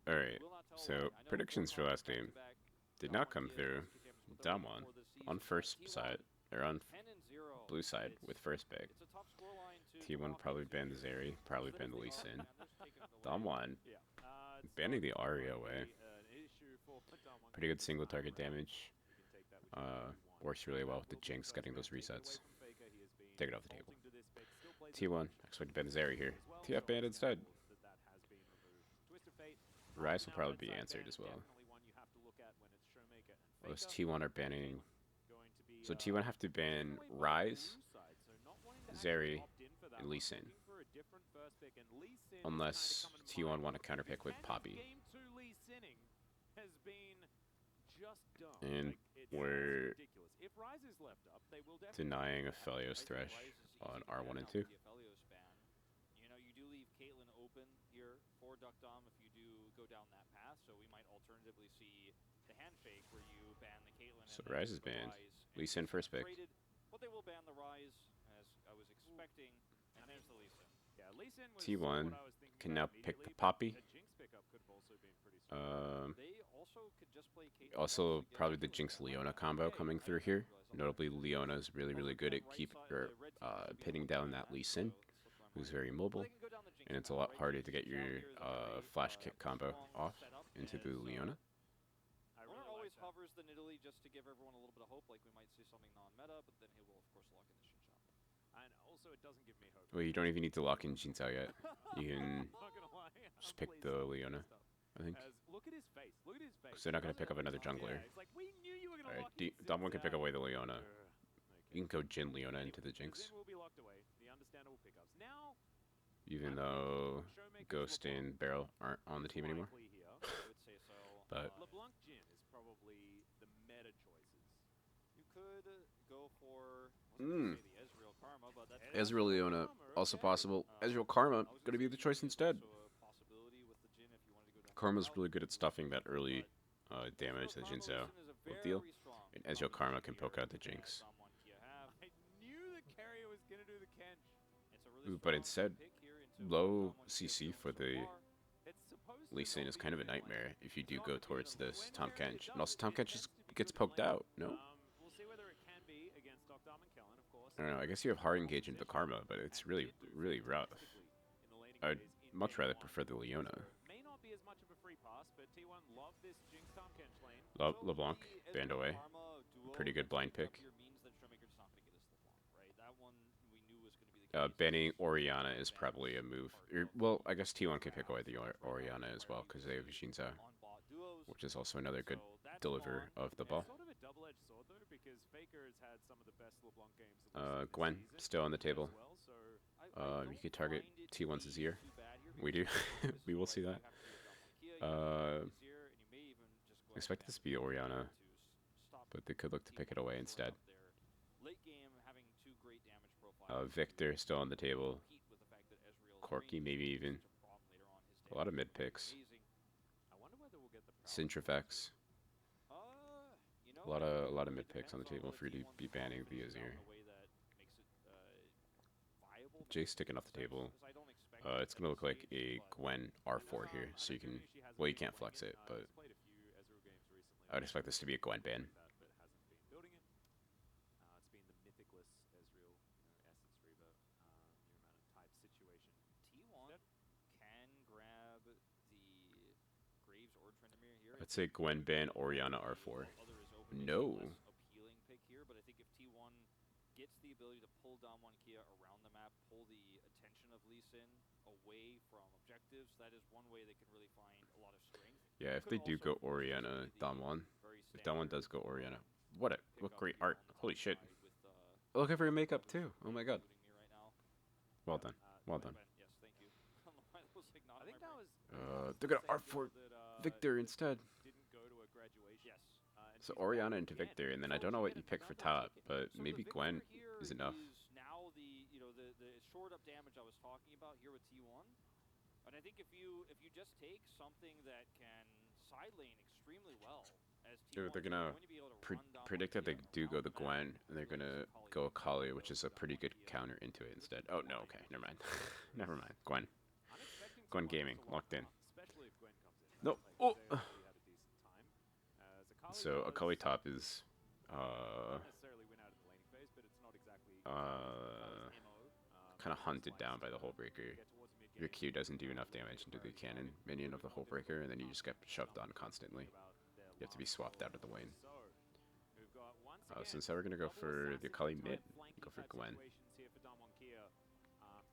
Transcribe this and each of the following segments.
Alright, so predictions for last game did not come through. Damwon on first side, or on blue side with first pick. T1 probably banned the Zeri, probably banned the Lee Sin. Damwon banning the Ahri away. Pretty good single target damage. Works really well with the Jinx getting those resets. Take it off the table. T1, expect to ban the Zeri here. TF banned instead. Rise will probably be answered as well. Those T1 are banning. So T1 have to ban Rise, Zeri, and Lee Sin. Unless T1 want to counterpick with Poppy. And we're denying Aphelios Thresh on R1 and 2. So Rise is banned. Lee Sin first pick. T1 can now pick the Poppy. Also, probably the Jinx Leona combo coming through here. Notably, Leona is really good at pinning down that Lee Sin, who's very mobile, and it's a lot harder to get your flash kick combo off into the Leona. Hovers the Nidalee just to give everyone a little bit of hope, like we might see something non-meta, but then he will of course lock in the Shin Shop. And also it doesn't give me hope. Well, you don't even need to lock in Jin Zhao yet. You can just pick the Leona, I think. Look at his face. Look at his face. Because they're not going to pick up another jungler. Alright, Damwon can pick away the Leona. You can go Jin Leona into the Jinx. Even though Ghost and Barrel aren't on the team anymore. But LeBlanc Jin is probably the meta choices. You could go for the Ezreal Karma, but that's Ezreal Leona also possible. Ezreal Karma gonna be the choice instead. Karma's really good at stuffing that early damage that Jin Zhao will deal, and Ezreal Karma can poke out the Jinx. I knew the carrier was gonna do the Kench. Ooh, but instead, low CC for the Lee Sin is kind of a nightmare if you do go towards this Tahm Kench. And also Tahm Kench just gets poked out, no? We'll see whether it can be against Dr. and Kellen, of course. I don't know, I guess you have hard engage into Karma, but it's really rough. I'd much rather prefer the Leona. May not be as much of a free pass, but T1 love this Jinx Tahm Kench lane. LeBlanc, banned away. Pretty good blind pick. Banning Orianna is probably a move. Well, I guess T1 can pick away the Orianna as well, because they have Jin Zhao, which is also another good deliverer of the ball. Gwen, still on the table. You could target T1's Azir. We do. We will see that. Expect this to be Orianna, but they could look to pick it away instead. Victor still on the table. Corki maybe even. A lot of mid picks. Sintrafex. A lot of mid picks on the table for you to be banning the Azir. Jay's sticking off the table. It's gonna look like a Gwen R4 here, so you can. Well, you can't flex it, but I would expect this to be a Gwen ban. I'd say Gwen ban Orianna R4. No. But I think if T1 gets the ability to pull down one Kia around the map, pull the attention of Lee Sin away from objectives, that is one way they can really find a lot of strength. Yeah, if they do go Orianna, Damwon. If Damwon does go Orianna. What great art. Holy shit. Look at her makeup too. Oh my god. Well done. Well done. They're gonna R4 Victor instead. So Orianna into Victor, and then I don't know what you pick for top, but maybe Gwen is enough. Now the short up damage I was talking about here with T1, and I think if you just take something that can side lane extremely well, as T1, they're gonna predict that they do go the Gwen, and they're gonna go Akali, which is a pretty good counter into it instead. Oh no, okay, never mind, never mind. Gwen. Gwen Gaming, locked in. Especially if Gwen comes in, right? No. Like, Oh. they already had a decent time. So Akali top is not necessarily win out of the laning phase, but it's not exactly Akali's MO. kind of hunted down by the Hull Breaker. Get towards mid Your game. Q doesn't do enough damage into the cannon minion of the Hull Breaker, and then you just get shoved on constantly. You have to be swapped out of the lane. So, we've got once again, So instead we're gonna go for the Akali mid, go for Gwen.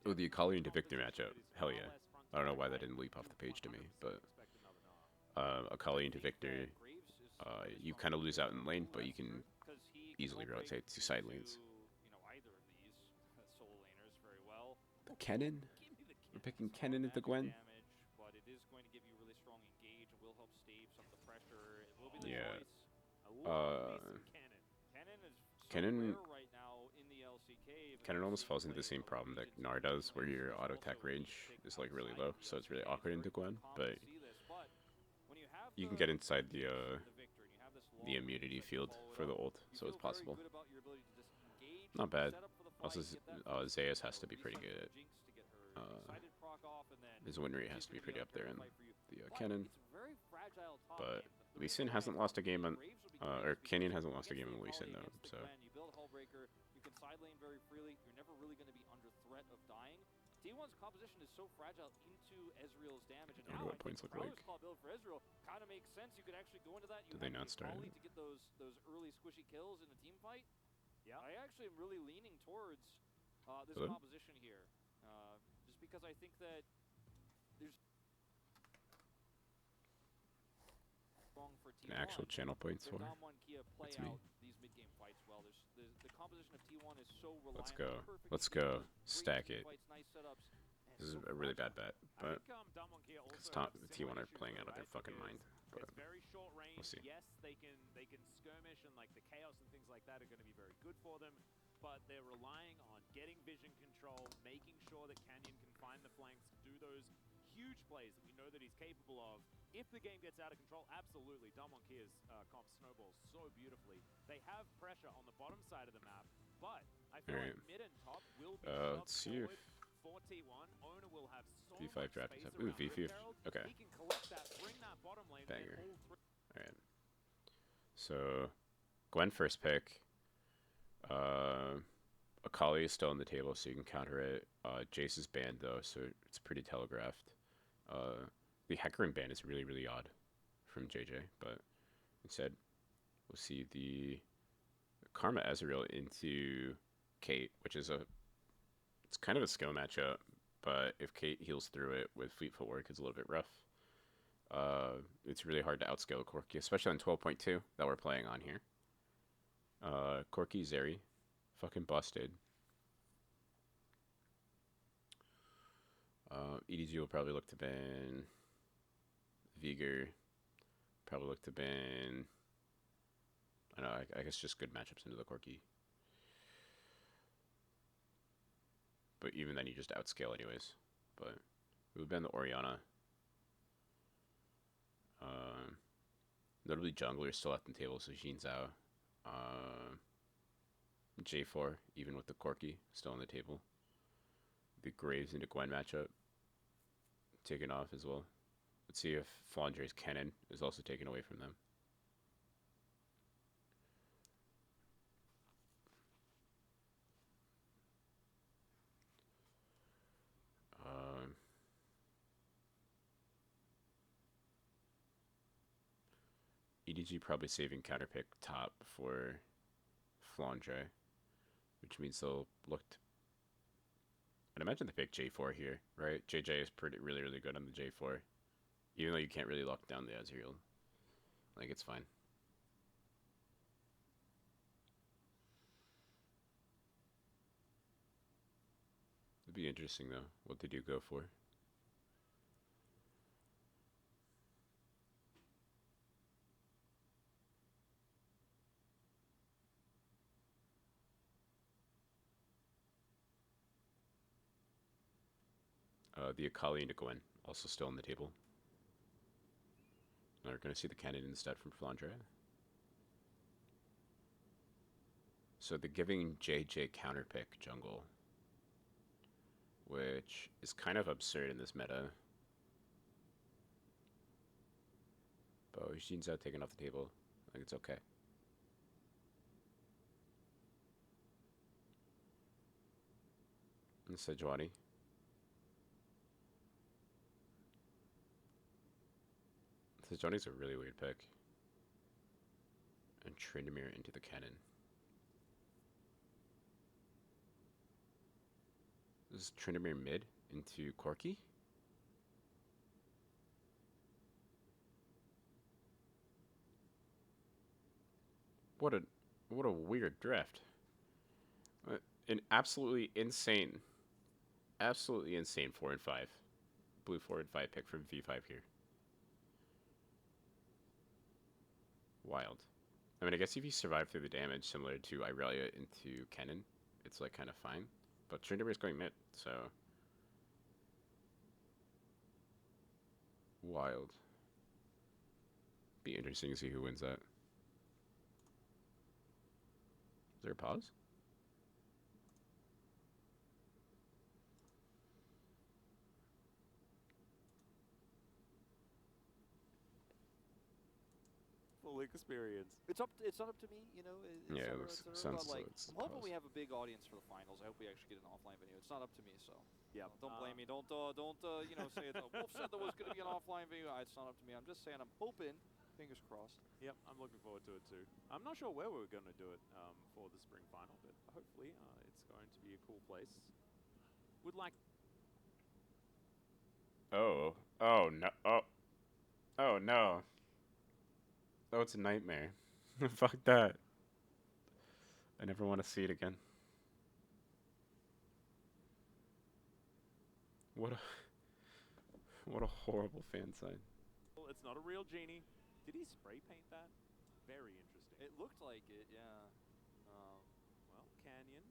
Oh, the Akali into Victor matchup. Hell yeah. I don't know why that didn't leap off the page to me, but Akali into Victor, you kind of lose out in lane, but you can easily rotate to side lanes. Either of these solo laners very well. The Kennen? We're picking Kennen into Gwen? But it is going to give you really strong engage and will help stave some of the pressure. It will be the Yeah. choice. Kennen is so rare right now in the LCK. Kennen almost falls into the same problem that Gnar does, where your auto attack range is like really low, so it's really awkward into Gwen, but you can get inside the immunity field for the ult, so it's possible. Not bad. Also, Zeus has to be pretty good. His win rate has to be pretty up there in the Kennen. But Lee Sin hasn't lost a game on, or Kenyon hasn't lost a game on Lee Sin though, so. You build Hullbreaker, you can side lane very freely, you're never really going to be under threat of dying. T1's composition is so fragile into Ezreal's damage, and now what points look like. build for Ezreal kind of makes sense. You could actually go into that. You Did they not start to it? get those early squishy kills in a team fight. Yeah, I actually am really leaning towards this composition here, just because I think that there's for T1. An actual channel points for. That's me. These mid-game fights well. The composition of T1 is so reliant. Let's go. Let's go. Stack it. This is a really bad bet, but because T1 are playing out of their fucking mind. But we'll see. Yes, they can skirmish, and like the chaos and things like that are going to be very good for them. But they're relying on getting vision control, making sure that Canyon can find the flanks, do those huge plays that we know that he's capable of. If the game gets out of control, absolutely. Damonkia's comp snowballs so beautifully. They have pressure on the bottom side of the map, but I feel like mid and top will be let's see if for T1. Owner will have so V5 much draft space is up. Ooh, around V5. Herald. Okay. He can collect that, bring that bottom lane, Banger. and all three. Alright. So, Gwen first pick. Akali is still on the table, so you can counter it. Jace is banned, though, so it's pretty telegraphed. The Hecarim ban is really, really odd from JJ, but instead, we'll see the Karma Ezreal into Kate, which is it's kind of a skill matchup, but if Kate heals through it with Fleet Footwork, it's a little bit rough. It's really hard to outscale Corki, especially on 12.2 that we're playing on here. Corki Zeri, fucking busted. EDG will probably look to ban Vigor. Probably look to ban. I don't know. I guess just good matchups into the Corki. But even then, you just outscale anyways. But we would ban the Orianna. Notably, jungler still at the table, so Xin Zhao. J4, even with the Corki, still on the table. The Graves into Gwen matchup taken off as well. Let's see if Flandre's Kennen is also taken away from them. EDG probably saving counterpick top for Flandre, which means they'll look. I'd imagine they pick J4 here, right? JJ is really, really good on the J4, even though you can't really lock down the Ezreal. Like, it's fine. It'd be interesting though what they do go for. The Akali into Gwen, also still on the table. Now we're going to see the Cannon instead from Flandre. So they're giving JJ counterpick jungle, which is kind of absurd in this meta. Oh, Eugene Zhao taken off the table. Like, it's okay. And Sejuani. Sejuani's a really weird pick. And Tryndamere into the cannon. This is Tryndamere mid into Corki. What a weird draft. An absolutely insane 4 and 5. Blue 4 and 5 pick from V5 here. Wild. I mean, I guess if you survive through the damage, similar to Irelia into Kennen, it's like kind of fine. But Tryndamere's going mid, so wild. Be interesting to see who wins that. Is there a pause? Full experience. It's not up to me, you know. Yeah, it sounds like, it's I'm hoping pause. we have a big audience for the finals. I hope we actually get an offline venue. It's not up to me, so Yeah. don't blame me. Don't you know, say Wolf said there was going to be an offline venue. It's not up to me. I'm just saying I'm hoping. Fingers crossed. Yep, I'm looking forward to it too. I'm not sure where we're going to do it for the spring final, but hopefully it's going to be a cool place. Would like. Oh no! Oh no! Oh, it's a nightmare. Fuck that. I never want to see it again. What a horrible fan sign. Well, it's not a real genie. Did he spray paint that? Very interesting. It looked like it, yeah. Well, Canyon,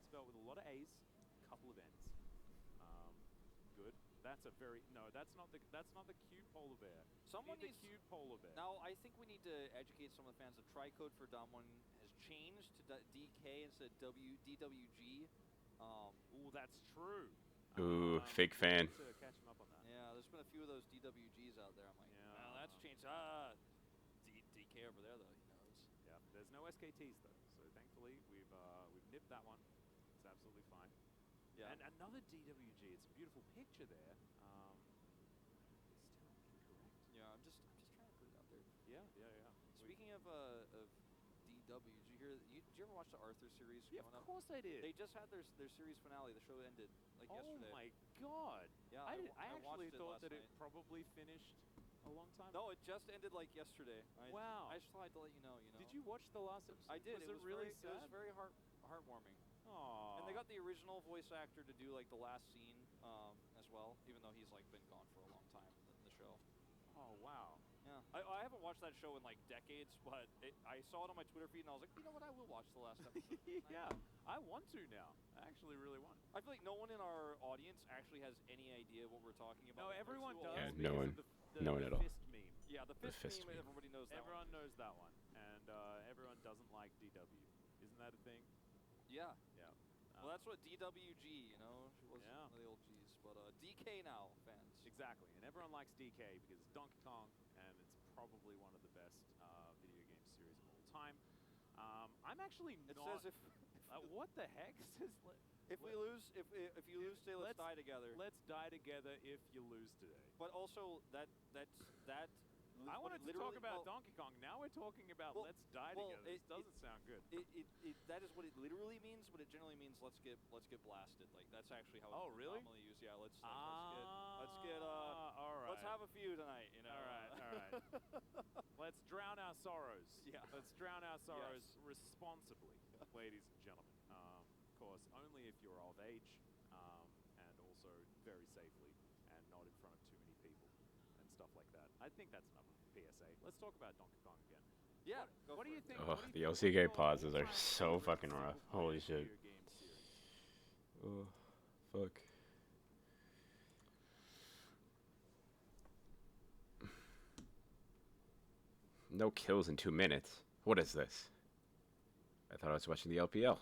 spelled with a lot of A's, couple of N's. Good. That's a very that's not the cute polar bear. Someone needs needs the cute polar bear. Now, I think we need to educate some of the fans. The tri-code for Dom1 has changed to DK instead of DWG. Ooh, that's true. Ooh, fake fan. To catch him up on that. Yeah, there's been a few of those DWGs out there. I'm like, Yeah. well, that's changed. DK over there though, he knows. Yeah, there's no SKTs though, so thankfully we've nipped that one. It's absolutely fine. Yeah. And another DWG. It's a beautiful picture there. Still incorrect. Yeah, I'm just trying to put it out there. Yeah. Speaking of DW, did you ever watch the Arthur series? Yeah, coming of up? course I did. They just had their series finale. The show ended like yesterday. Oh my god. Yeah, I watched actually it thought last that it night. probably finished a long time No, ago. it just ended like yesterday. Wow. I just thought I'd let you know. Did you watch the last episode? I did. Was It was really very, sad? It was very heartwarming. Aww. And they got the original voice actor to do like the last scene as well, even though he's like been gone for a long time in the show. Oh wow. Yeah, I haven't watched that show in like decades, but I saw it on my Twitter feed and I was like, you know what, I will watch the last episode. Yeah, I want to now. I actually really want. I feel like no one in our audience actually has any idea what we're talking about. No, everyone does. Yeah, because no one. of No one the at all. fist meme. Yeah, the fist meme, everybody knows that Everyone one. knows that one, and everyone doesn't like DW. Isn't that a thing? Yeah. Yeah. Well, that's what DWG, you know, she was Yeah. one of the old G's. But DK now, fans. Exactly, and everyone likes DK because it's Donkey Kong, and it's probably one of the best video game series of all time. I'm actually It not. says if What the heck? It says if we lose, if you lose today, let's die together. Let's die together if you lose today. But also that. I what wanted it to talk literally- about well, Donkey Kong. Now we're talking about well, let's die well, together. This doesn't sound good. That is what it literally means, but it generally means let's get blasted. Like that's actually how Oh, it's really? normally used. Yeah, let's get all right. let's have a few tonight. You know. All right. Let's drown our sorrows. Yeah. Let's drown our sorrows Yes. responsibly, ladies and gentlemen. Of course, only if you're of age, and also very safely, and not in front of too many people, and stuff like that. I think that's enough of a PSA. Let's talk about Donkey Kong again. Yeah. What do you think? Oh, what do the you LCK think your pauses are all-time so favorite fucking rough. single-player Holy shit. video game series? Oh, fuck. No kills in 2 minutes. What is this? I thought I was watching the LPL.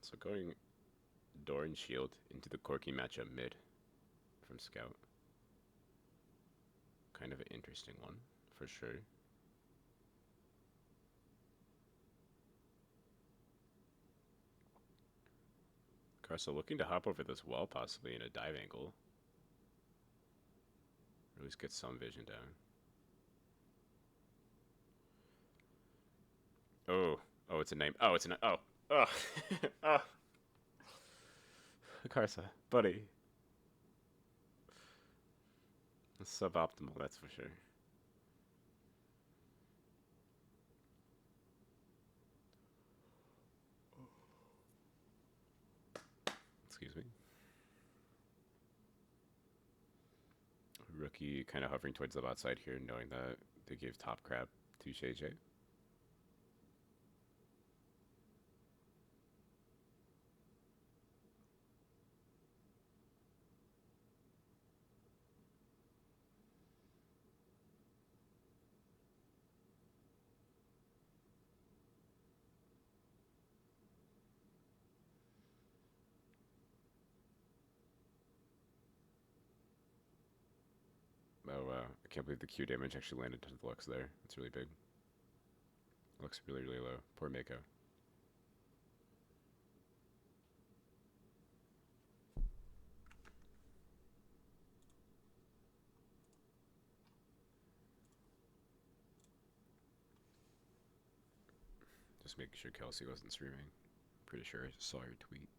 So going Doran Shield into the Corki matchup mid from Scout. Kind of an interesting one, for sure. Carso looking to hop over this wall, possibly in a dive angle. Or at least get some vision down. Oh, oh, it's a name. Oh, it's an. Oh, oh, oh. Carsa, buddy. It's suboptimal, that's for sure. Excuse me. Rookie kind of hovering towards the bot side here, knowing that they gave top crab to JJ. Oh wow, I can't believe the Q damage actually landed to the Lux there. It's really big. Looks really, really low. Poor Mako. Just making sure Kelsey wasn't streaming. Pretty sure I saw her tweet.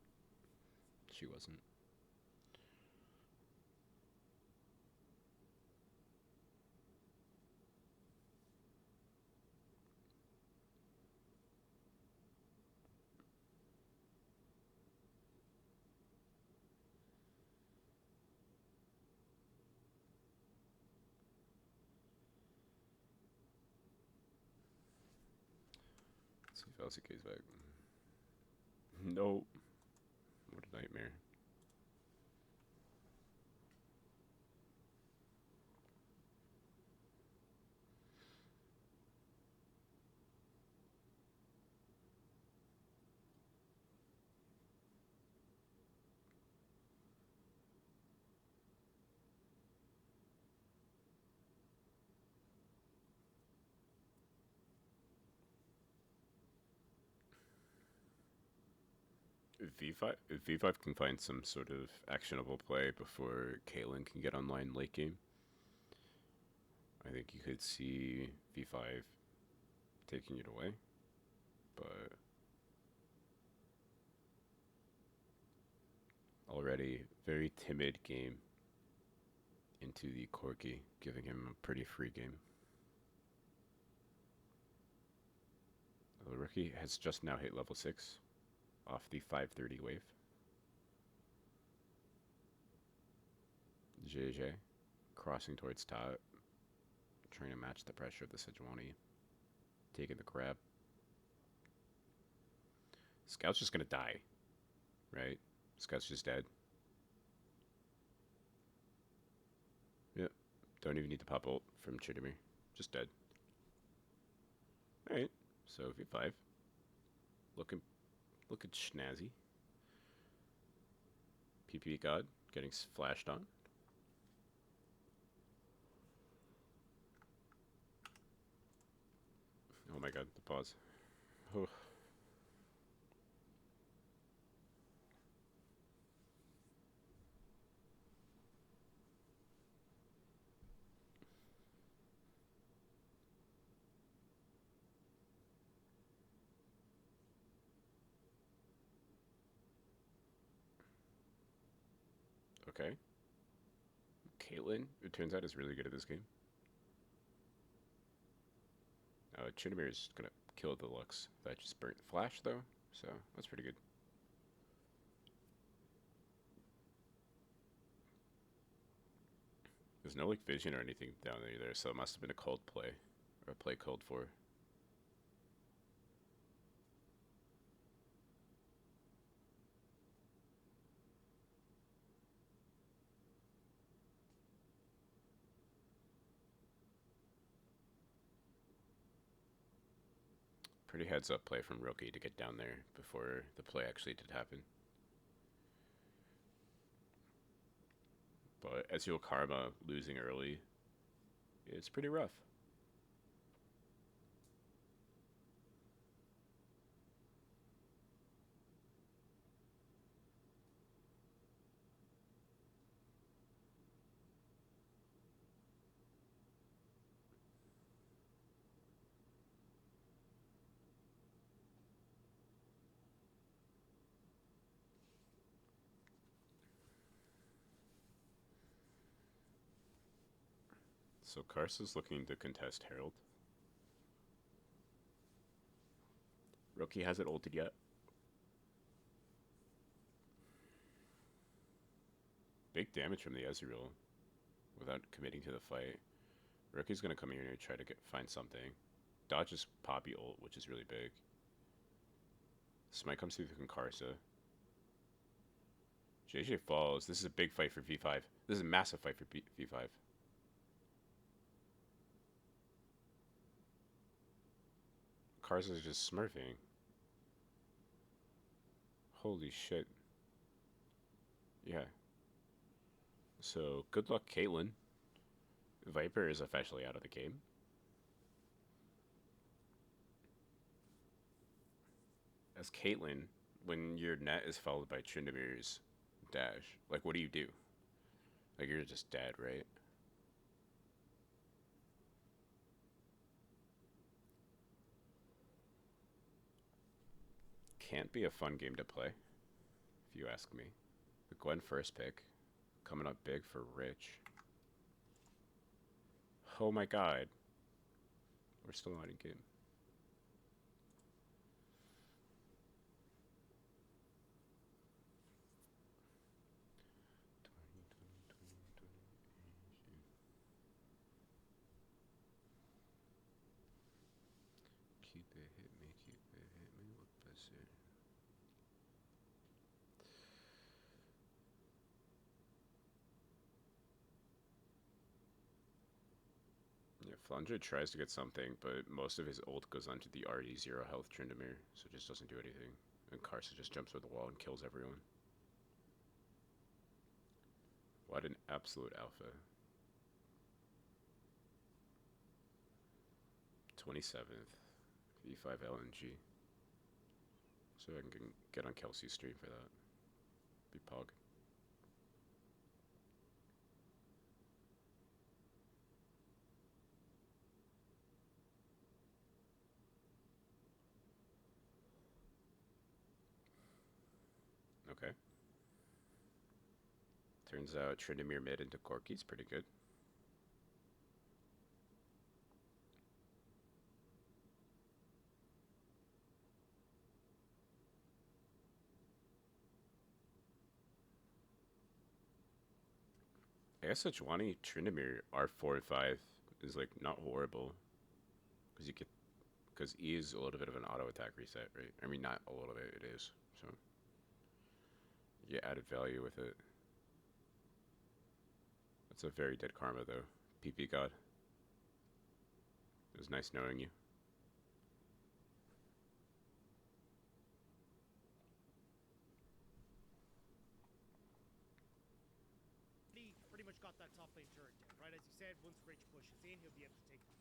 She wasn't. Let's see if LCK's back. Nope. What a nightmare. V5, if V5 can find some sort of actionable play before Kaylin can get online late game, I think you could see V5 taking it away. But already very timid game into the Corki, giving him a pretty free game. The rookie has just now hit level 6 off the 530 wave. JJ crossing towards top, trying to match the pressure of the Sejuani, taking the grab. Scout's just gonna die, right? Scout's just dead. Yep, don't even need the pop ult from Chidamir, just dead. Alright, so V5, looking snazzy. PP God getting flashed on. Oh my god, the pause. Oh. Okay. Caitlyn, it turns out, is really good at this game. Chidamir is gonna kill the Lux. That just burnt Flash though, so that's pretty good. There's no like vision or anything down there either, so it must have been a cold play, or a play called for. Pretty heads up play from Rookie to get down there before the play actually did happen. But but Ezreal Karma losing early is pretty rough. So Karsa's looking to contest Herald. Rookie hasn't ulted yet. Big damage from the Ezreal without committing to the fight. Rookie's gonna come here and try to find something. Dodges Poppy ult, which is really big. Smite comes through the Karsa. JJ falls. This is a big fight for V5. This is a massive fight for V5. Karsa's just smurfing. Holy shit. Yeah. So, good luck, Caitlyn. Viper is officially out of the game. As Caitlyn, when your net is followed by Tryndamere's dash, like, what do you do? Like, you're just dead, right? Can't be a fun game to play, if you ask me. The Gwen first pick, coming up big for Rich. Oh my god. We're still not in game. Keep it, hit me, what best here? Yeah, Flandre tries to get something, but most of his ult goes onto the already 0 health Tryndamere, so it just doesn't do anything. And Karsa just jumps over the wall and kills everyone. What an absolute alpha. 27th, V5 LNG. So I can get on Kelsey's stream for that. Be pog. Okay. Turns out Tryndamere mid into Corki's pretty good. I guess Sejuani Tryndamere R4 and 5 is like not horrible. Because you get because E is a little bit of an auto attack reset, right? I mean not a little bit, it is. So you get added value with it. That's a very dead karma though. PP God. It was nice knowing you. Pretty much got that top lane turret down, right? As you said, once Rich pushes in, he'll be able to take it.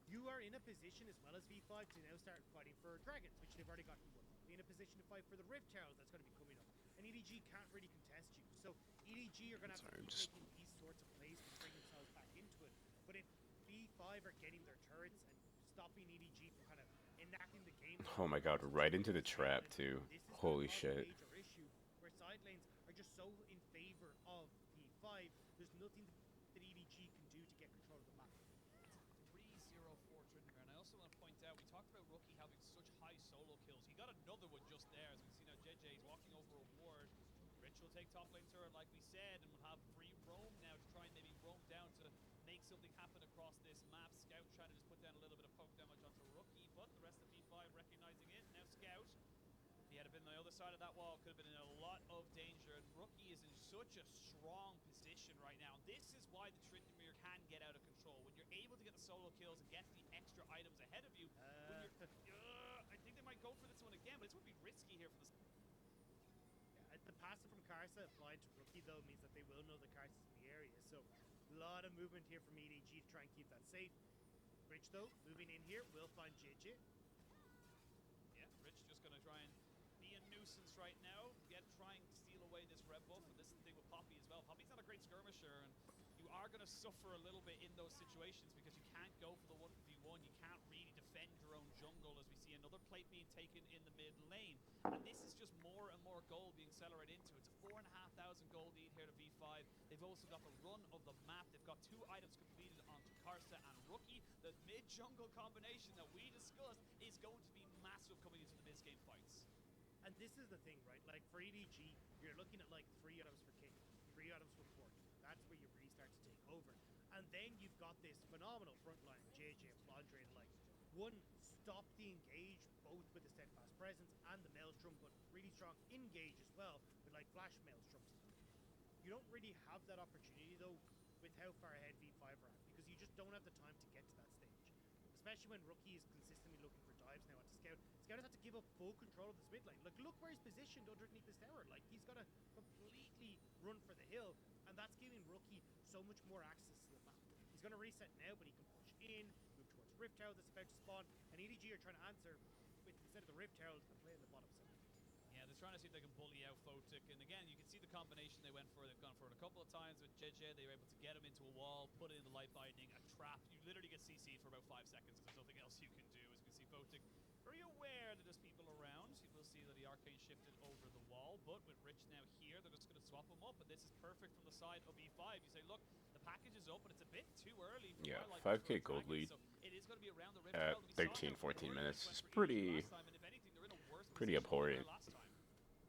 You are in a position, as well as V5, to now start fighting for dragons, which they've already got you one. Be in a position to fight for the Rift Herald that's going to be coming up. And EDG can't really contest you. So EDG are going to have to keep making these sorts of plays to bring themselves back into it. But if V5 are getting their turrets and stopping EDG from kind of enacting the game... Oh my god, right into the trap too. Holy shit. This is a major issue where side lanes are just so in favor of V5, there's nothing that EDG can do to get control of the map. 3-0-4 Tryndamere, and I also want to point out, we talked about Rookie having such high solo kills. He got another one just there, as we can see now JJ is walking over a ward. Rich will take top lane turret like we said, and will have free roam now to try and maybe roam down to make something happen across this map. Scout trying to just put down a little bit of poke damage onto Rookie, but the rest of V5 recognizing it. Now Scout, if he had been on the other side of that wall, could have been in a lot of danger, and Rookie is in such a strong position right now. This is why the Tryndamere can get out of control. When you're able to get the solo kills and get the extra items ahead of you, I think they might go for this one again, but it's going to be risky here for the... Yeah, passive from Karsa applied to Rookie, though, means that they will know that Karsa's in the area. So a lot of movement here from EDG to try and keep that safe. Rich, though, moving in here, will find JJ. Yeah, Rich just going to try and be a nuisance right now. Try and steal away this red buff. And this is the thing with Poppy as well. Poppy's not a great skirmisher, and you are going to suffer a little bit in those situations because you can't go for the 1v1. You can't really defend your own jungle, as we see another plate being taken in the mid lane. And this is just more and more gold being accelerated into. It's a 4,500 gold lead here to V5. They've also got the run of the map. They've got 2 items completed onto Karsa and Rookie. The mid-jungle combination that we discussed is going to be massive coming into the mid-game fights. And this is the thing, right? Like, for EDG, you're looking at, like, 3 items for King, 3 items for Port. That's where you really start to take over. And then you've got this phenomenal front line, JJ and Flandre, to, like, one, stop the engage, both with the steadfast presence and the maelstrom, but really strong engage as well, with, like, flash maelstroms. You don't really have that opportunity, though, with how far ahead V5 are at, because you just don't have the time to get to that stage. Especially when Rookie is consistently looking for dives now onto Scout. Scout has to give up full control of this mid lane. Look where he's positioned underneath this tower. Like, he's got to completely run for the hill, and that's giving Rookie so much more access to the map. He's going to reset now, but he can push in, move towards Rift Tower that's about to spawn, and EDG are trying to answer with, instead of the Rift Tower, the play in the bottom side. Yeah, they're trying to see if they can bully out Photic, and again, you can see the combination they went for. They've gone for it a couple of times with JJ. They were able to get him into a wall, put it in the light binding, a trap. You literally get CC'd for about 5 seconds. There's nothing else you can do. As you can see, Photic very aware that there's people around. You will see that the arcane shifted over the wall, but with Rich now here, they're just going to swap him up, and this is perfect from the side of E5. You say, look, the package is up, but it's a bit too early. Yeah, 5k gold lead so it is going to be around the Rift at 13, 14 minutes. It's pretty abhorrent.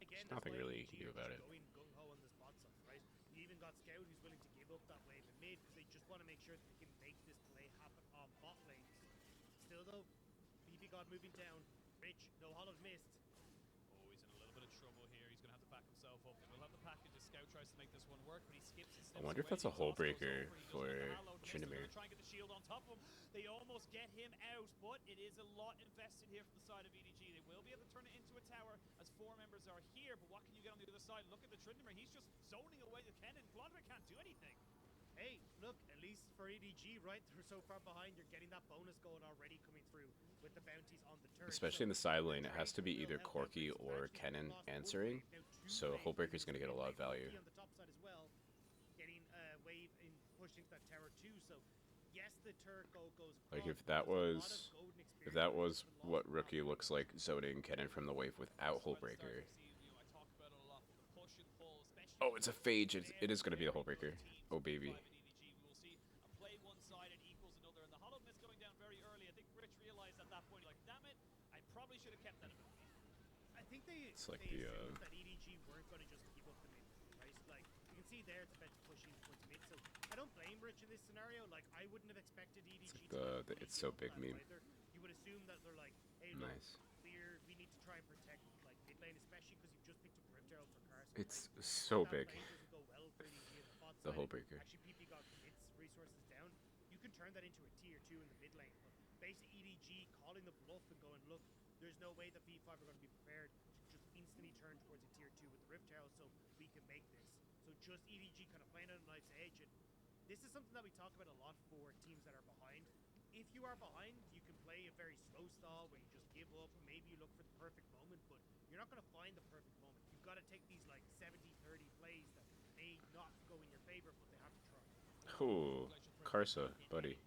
Again, There's nothing really you can do about it. Going gung-ho on the spot side, right? You even got Scout who's willing to give up that wave in mid because they just want to make sure that they can make this play happen on bot lanes. Still though, BB God moving down. Rich, no hollows missed. Oh, he's in a little bit of trouble here. He's going to have to back himself up. They will have the package as Scout tries to make this one work, but he skips his steps. I wonder if that's a hull breaker for Tryndamere. Try and get the shield on top of him. They almost get him out, but it is a lot invested here from the side of EDG. They will be able to turn it into a tower as 4 members are here, but what can you get on the other side? Look at the Tryndamere. He's just zoning away the cannon. Flandre can't do anything. Hey, look, at least for EDG, right? They're so far behind, you're getting that bonus going already coming through with the bounties on the turret. Especially in the side lane, it has to be either Corki or Kennen answering, so Hullbreaker's going to get a lot of value. On the top side as well, getting a wave in pushed into that tower too, so yes, the turret goes Like if that was what Rookie looks like zoning Kennen from the wave without Hullbreaker. Oh, it's a phage. It is going to be a Hullbreaker. Oh, baby. I think they It's like they the, assumed that EDG weren't going to just give up the mid, right? Like, you can see there it's about pushing towards mid, so I don't blame Rich in this scenario. Like, I wouldn't have expected EDG It's like to the It's So Big meme. either. You would assume that they're like, hey, look, Nice. we need to try and protect like mid lane, especially because you've just picked up Rift Herald for Carson. It's right? so That big. play doesn't go well for EDG in the bot The side. Hullbreaker. Actually, PP got its resources down. You can turn that into a tier 2 in the mid lane, but basically EDG calling the bluff and going, look, there's no way that V5 are going to be prepared to just instantly turn towards a tier 2 with the Rift Herald, so we can make this. So just EDG kind of playing on a knife's edge, and this is something that we talk about a lot for teams that are behind. If you are behind, you can play a very slow style where you just give up, maybe you look for the perfect moment, but you're not going to find the perfect moment. You've got to take these like 70-30 plays that may not go in your favor, but they have to try. Ooh, Karsa, buddy.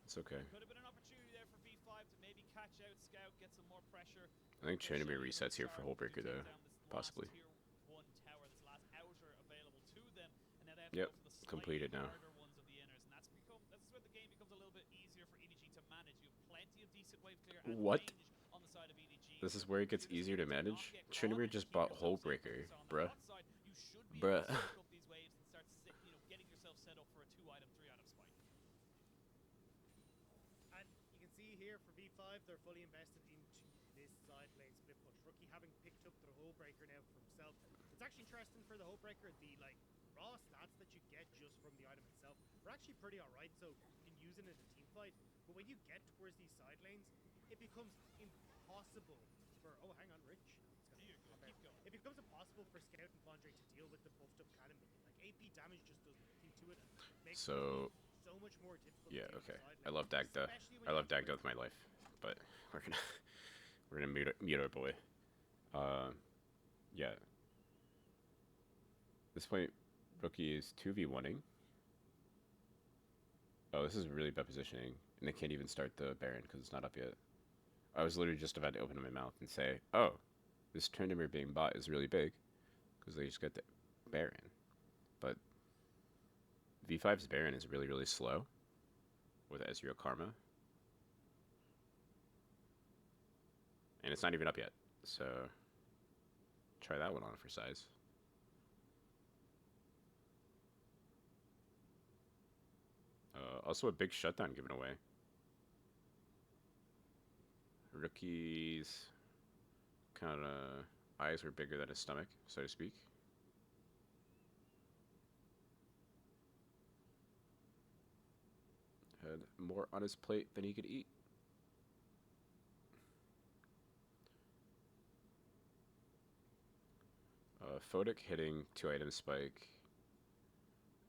It's okay. Could have been an opportunity there for V5 to maybe catch out Scout, get some more pressure. I think Tryndamere resets here for Hullbreaker though, possibly. Tier 1 tower, this last outer available to them, and now they have to Yep, go for the completed slightly now. harder ones of the inners, and that's where the game becomes a little bit easier for EDG to manage. You have plenty of decent wave clear and What? range on the side of EDG. This is where it gets easier to manage. Tryndamere just bought Hullbreaker, bruh. You should be Bruh. able to soak up these waves and start getting yourself set up for a 2-item, 3-item spike. And you can see here for V5, they're fully invested into this side lane split push. Rookie having picked up the Hullbreaker now for himself. It's actually interesting for the Hullbreaker, the like raw stats that you get just from the item itself are actually pretty alright, so you can use it in a team fight. But when you get towards these side lanes, it becomes impossible for, oh hang on, Rich. It becomes impossible for Scout and Fondre to deal with the buffed up cannon minion. Like AP damage just does nothing to it, and makes it so much more difficult. Yeah, to okay. decide, I love Dagda. I love Dagda with my life, but we're gonna mute our boy. Yeah. This point, rookie is 2v1ing. Oh, this is really bad positioning, and they can't even start the Baron because it's not up yet. I was literally just about to open my mouth and say, oh, this Tryndamere being bought is really big because they just get the Baron. But V5's Baron is really, really slow with Ezreal Karma. And it's not even up yet, so try that one on for size. Also a big shutdown given away. Rookie's kind of eyes were bigger than his stomach, so to speak. Had more on his plate than he could eat. Photic hitting 2-item spike.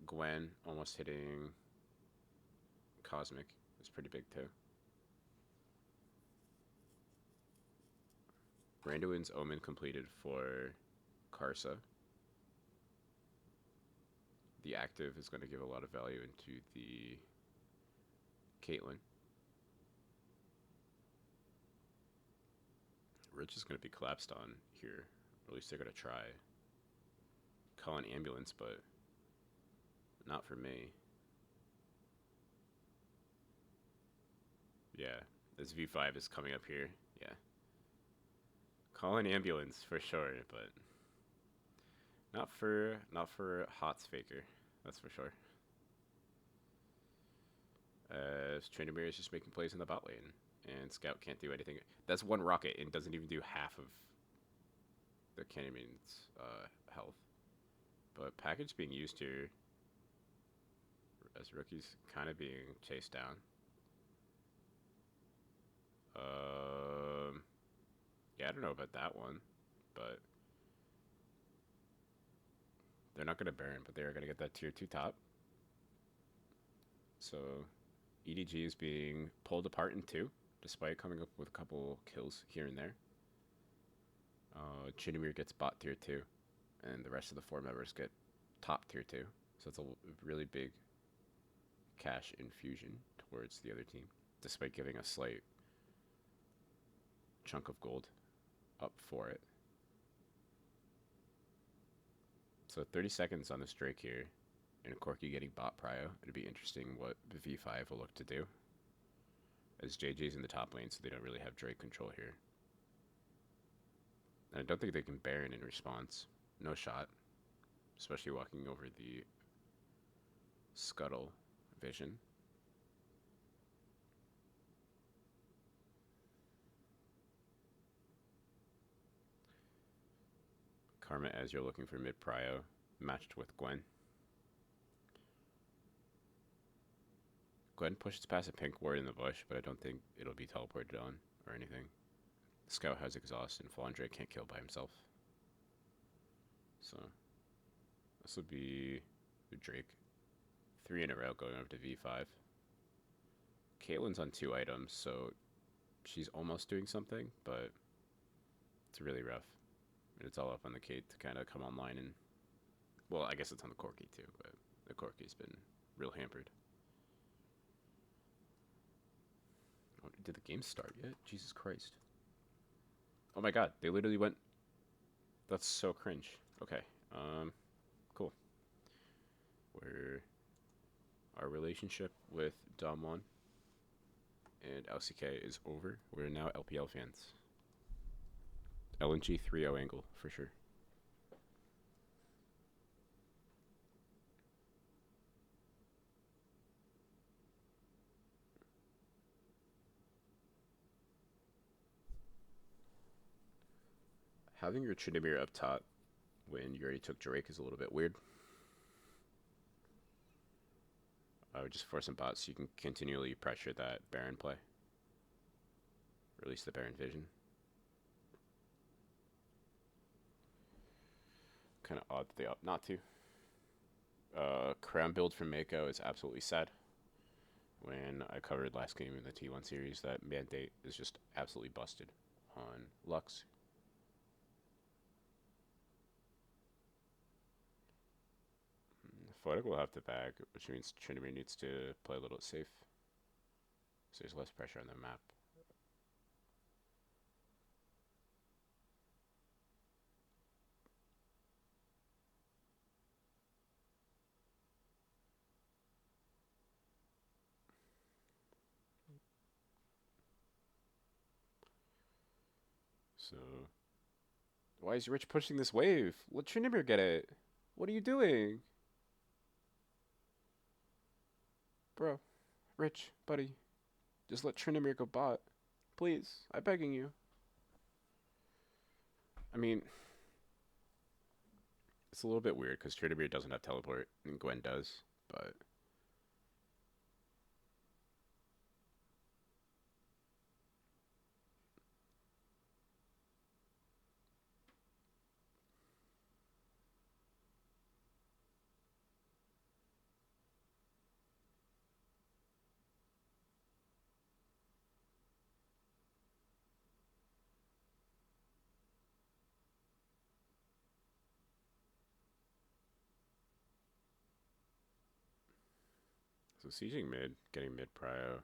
Gwen almost hitting Cosmic. It's pretty big too. Randuin's Omen completed for Karsa. The active is going to give a lot of value into the Caitlyn. Rich is going to be collapsed on here. Or at least they're going to try. Call an ambulance, but not for me. Yeah, this V5 is coming up here. Yeah. Call an ambulance for sure, but not for Hots Faker. That's for sure. Tryndamere is just making plays in the bot lane, and Scout can't do anything. That's one rocket and doesn't even do half of the Canyon's health. But package being used here as rookie's kind of being chased down. Yeah, I don't know about that one, but they're not going to Baron, but they're going to get that tier 2 top. So EDG is being pulled apart in two, despite coming up with a couple kills here and there. Tryndamere gets bot tier 2, and the rest of the 4 members get top tier 2. So it's a really big cash infusion towards the other team, despite giving a slight chunk of gold up for it. So 30 seconds on this Drake here, and Corki getting bot prio. It'll be interesting what the V5 will look to do, as JJ's in the top lane, so they don't really have Drake control here. And I don't think they can Baron in response. No shot, especially walking over the Scuttle vision. Karma as you're looking for mid prio, matched with Gwen. Gwen pushes past a pink ward in the bush, but I don't think it'll be teleported on or anything. Scout has exhaust, and Flandre can't kill by himself. So this will be Drake. 3 in a row going over to V5. Caitlyn's on 2 items, so she's almost doing something, but it's really rough. And it's all up on the Kate to kind of come online, and well, I guess it's on the Corki too, but the Corki's been real hampered. Oh, did the game start yet? Jesus Christ. Oh my god, they literally went... That's so cringe. Okay, cool. Our relationship with Dom1 and LCK is over. We're now LPL fans. LNG 3-0 angle, for sure. Having your Tryndamere up top when you already took Drake is a little bit weird. I would just force some bots so you can continually pressure that Baron play. Release the Baron vision. kind of odd that they opt not to. Crown build from Mako is absolutely sad. When I covered last game in the T1 series, that mandate is just absolutely busted on Lux. Photic will have to back, which means Trinity needs to play a little safe. So there's less pressure on the map. So, why is Rich pushing this wave? Let Trinimir get it. What are you doing? Bro, Rich, buddy, just let Trinimir go bot. Please, I'm begging you. I mean, it's a little bit weird because Trinimir doesn't have teleport and Gwen does, but... So sieging mid, getting mid prio.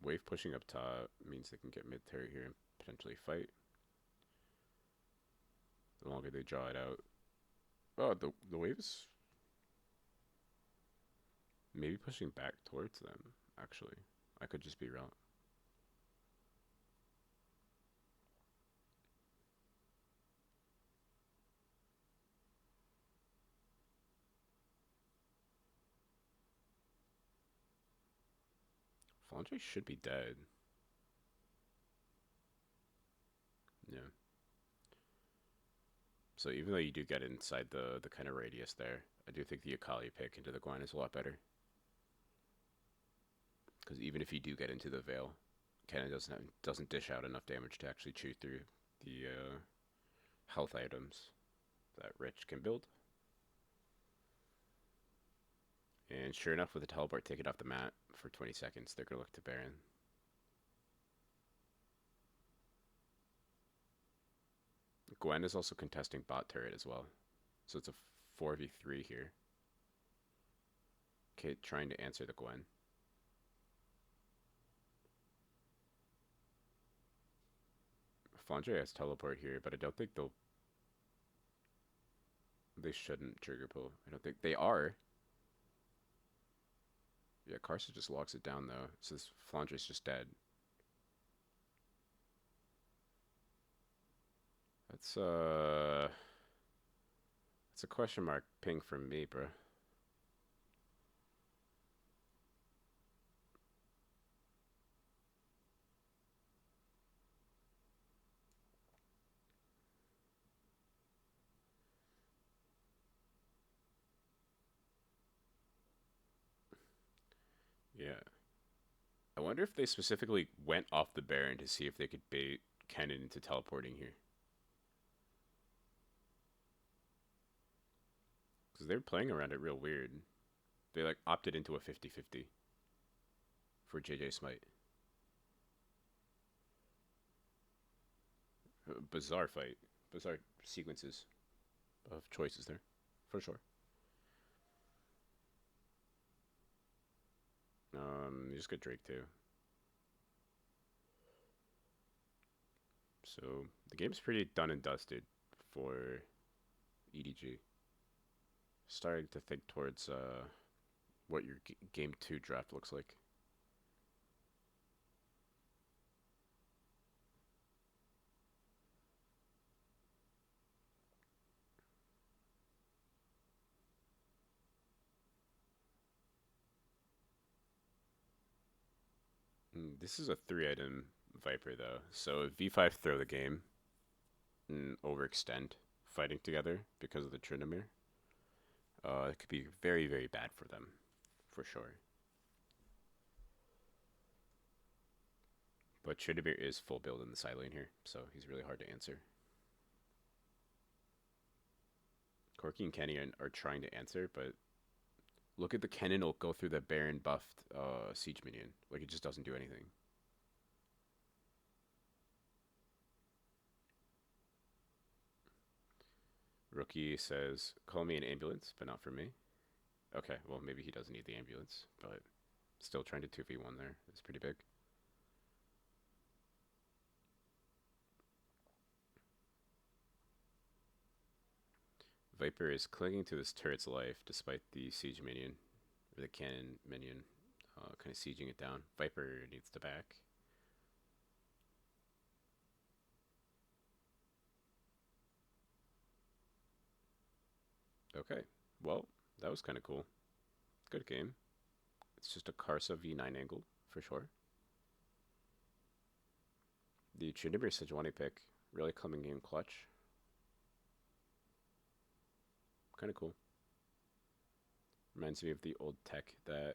Wave pushing up top means they can get mid turret here and potentially fight. The longer they draw it out. Oh, the wave is maybe pushing back towards them, actually. I could just be wrong. Flandre should be dead. Yeah. So even though you do get inside the kind of radius there, I do think the Akali pick into the Gwen is a lot better. Because even if you do get into the Veil, Cannon doesn't dish out enough damage to actually chew through the health items that Rich can build. And sure enough, with the teleport taken off the mat for 20 seconds, they're going to look to Baron. Gwen is also contesting bot turret as well. So it's a 4v3 here. Kate trying to answer the Gwen. Flandre has teleport here, but I don't think they shouldn't trigger pull. I don't think they are. Yeah, Karsa just locks it down though. It says Flandre's just dead. That's a question mark ping from me, bro. Yeah. I wonder if they specifically went off the Baron to see if they could bait Kennen into teleporting here. Because they were playing around it real weird. They like opted into a 50-50 for JJ Smite. Bizarre fight. Bizarre sequences of choices there, for sure. You just got Drake too. So the game's pretty done and dusted for EDG. Starting to think towards what your game 2 draft looks like. This is a 3-item Viper though, so V5 throw the game and overextend fighting together because of the Trinimir. It could be very, very bad for them, for sure. But Trinimir is full build in the side lane here, so he's really hard to answer. Corky and Kenny are trying to answer, but look at the cannon will go through the Baron buffed siege minion. Like, it just doesn't do anything. Rookie says, call me an ambulance, but not for me. Okay, well, maybe he doesn't need the ambulance, but still trying to 2v1 there. It's pretty big. Viper is clinging to this turret's life despite the siege minion, or the cannon minion, kind of sieging it down. Viper needs to back. Okay, well, that was kind of cool. Good game. It's just a Karsa V9 angle, for sure. The Trinimir Sejuani pick, really coming in clutch. Kind of cool. Reminds me of the old tech that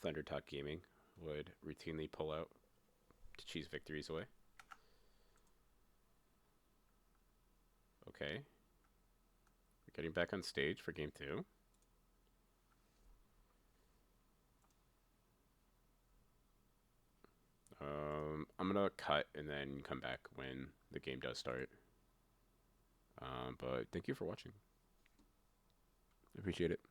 Thundertalk Gaming would routinely pull out to cheese victories away. Okay. We're getting back on stage for game 2. I'm gonna cut and then come back when the game does start. But thank you for watching. Appreciate it.